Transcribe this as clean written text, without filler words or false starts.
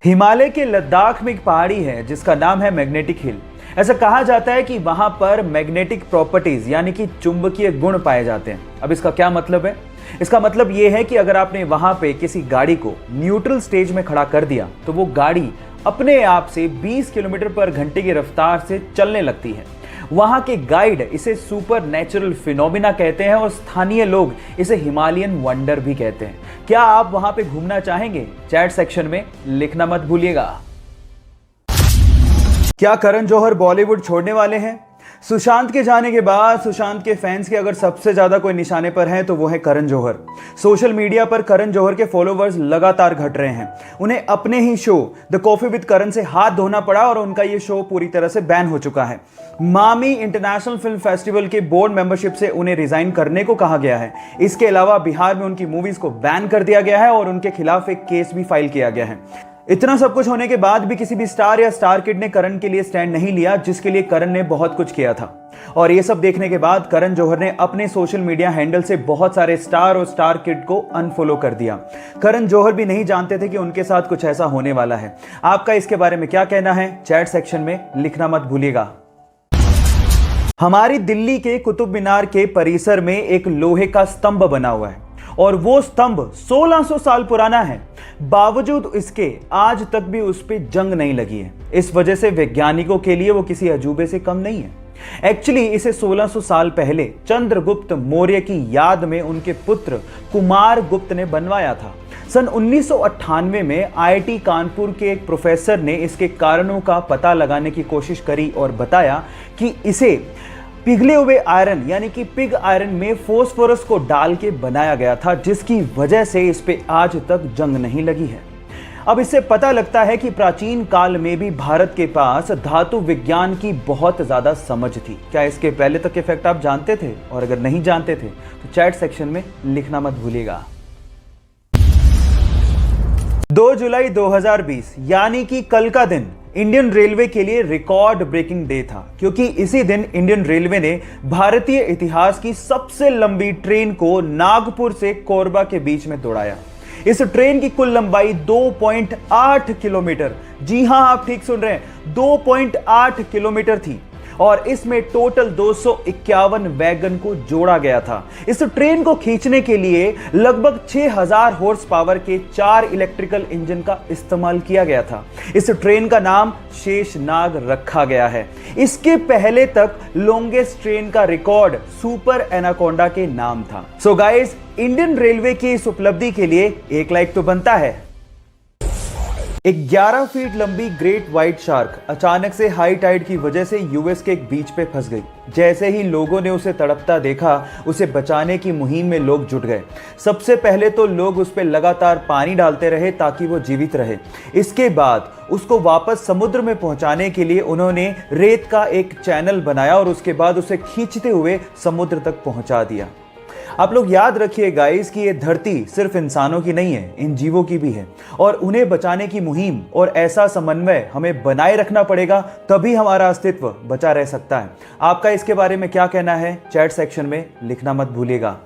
हिमालय के लद्दाख में एक पहाड़ी है जिसका नाम है मैग्नेटिक हिल। ऐसा कहा जाता है कि वहां पर मैग्नेटिक प्रॉपर्टीज यानी कि चुंबकीय गुण पाए जाते हैं। अब इसका क्या मतलब है? इसका मतलब यह है कि अगर आपने वहां पे किसी गाड़ी को न्यूट्रल स्टेज में खड़ा कर दिया तो वो गाड़ी अपने आप से 20 किलोमीटर पर घंटे की रफ्तार से चलने लगती है। वहां के गाइड इसे सुपर नेचुरल फिनोमिना कहते हैं और स्थानीय लोग इसे हिमालयन वंडर भी कहते हैं। क्या आप वहां पे घूमना चाहेंगे? चैट सेक्शन में लिखना मत भूलिएगा। क्या करण जौहर बॉलीवुड छोड़ने वाले हैं? सुशांत के जाने के बाद सुशांत के फैंस के अगर सबसे ज्यादा कोई निशाने पर है तो वो है करण जौहर। सोशल मीडिया पर करण जौहर के फॉलोवर्स लगातार घट रहे हैं। उन्हें अपने ही शो द कॉफी विद करण से हाथ धोना पड़ा और उनका ये शो पूरी तरह से बैन हो चुका है। मामी इंटरनेशनल फिल्म फेस्टिवल के बोर्ड मेंबरशिप से उन्हें रिजाइन करने को कहा गया है। इसके अलावा बिहार में उनकी मूवीज को बैन कर दिया गया है और उनके खिलाफ एक केस भी फाइल किया गया है। इतना सब कुछ होने के बाद भी किसी भी स्टार या स्टार किड ने करण के लिए स्टैंड नहीं लिया, जिसके लिए करण ने बहुत कुछ किया था। और ये सब देखने के बाद करण जौहर ने अपने सोशल मीडिया हैंडल से बहुत सारे स्टार और स्टार किड को अनफॉलो कर दिया। करण जौहर भी नहीं जानते थे कि उनके साथ कुछ ऐसा होने वाला है। आपका इसके बारे में क्या कहना है? चैट सेक्शन में लिखना मत भूलिएगा। हमारी दिल्ली के कुतुब मीनार के परिसर में एक लोहे का स्तंभ बना हुआ है और वो स्तंभ 1600 साल पुराना है। बावजूद इसके आज तक भी उस पर जंग नहीं लगी है। इस वजह से वैज्ञानिकों के लिए वो किसी अजूबे से कम नहीं है। एक्चुअली इसे 1600 साल पहले चंद्रगुप्त मौर्य की याद में उनके पुत्र कुमार गुप्त ने बनवाया था। सन 1998 में आईआईटी कानपुर के एक प्रोफेसर ने इसके कारणों का पता लगाने की कोशिश करी और बताया कि इसे पिघले हुए आयरन यानी कि पिग आयरन में फोस्फोरस को डाल के बनाया गया था, जिसकी वजह से इस पे आज तक जंग नहीं लगी है। अब इससे पता लगता है कि प्राचीन काल में भी भारत के पास धातु विज्ञान की बहुत ज्यादा समझ थी। क्या इसके पहले तक के फैक्ट आप जानते थे? और अगर नहीं जानते थे तो चैट सेक्शन में लिखना मत भूलिएगा। 2 जुलाई 2020 यानी कि कल का दिन इंडियन रेलवे के लिए रिकॉर्ड ब्रेकिंग डे था, क्योंकि इसी दिन इंडियन रेलवे ने भारतीय इतिहास की सबसे लंबी ट्रेन को नागपुर से कोरबा के बीच में दौड़ाया। इस ट्रेन की कुल लंबाई 2.8 किलोमीटर, जी हां आप ठीक सुन रहे हैं, 2.8 किलोमीटर थी और इसमें टोटल 251 वैगन को जोड़ा गया था। इस ट्रेन को खींचने के लिए लगभग 6000 हॉर्स पावर के 4 इलेक्ट्रिकल इंजन का इस्तेमाल किया गया था। इस ट्रेन का नाम शेषनाग रखा गया है। इसके पहले तक लॉन्गेस्ट ट्रेन का रिकॉर्ड सुपर एनाकोंडा के नाम था। सो गाइस, इंडियन रेलवे की इस उपलब्धि के लिए एक लाइक तो बनता है। एक 11 फीट लंबी ग्रेट व्हाइट शार्क अचानक से हाई टाइड की वजह से यूएस के एक बीच पे फंस गई। जैसे ही लोगों ने उसे तड़पता देखा, उसे बचाने की मुहिम में लोग जुट गए। सबसे पहले तो लोग उस पर लगातार पानी डालते रहे ताकि वो जीवित रहे। इसके बाद उसको वापस समुद्र में पहुंचाने के लिए उन्होंने रेत का एक चैनल बनाया और उसके बाद उसे खींचते हुए समुद्र तक पहुंचा दिया। आप लोग याद रखिए गाइस कि ये धरती सिर्फ इंसानों की नहीं है, इन जीवों की भी है और उन्हें बचाने की मुहिम और ऐसा समन्वय हमें बनाए रखना पड़ेगा, तभी हमारा अस्तित्व बचा रह सकता है। आपका इसके बारे में क्या कहना है? चैट सेक्शन में लिखना मत भूलिएगा।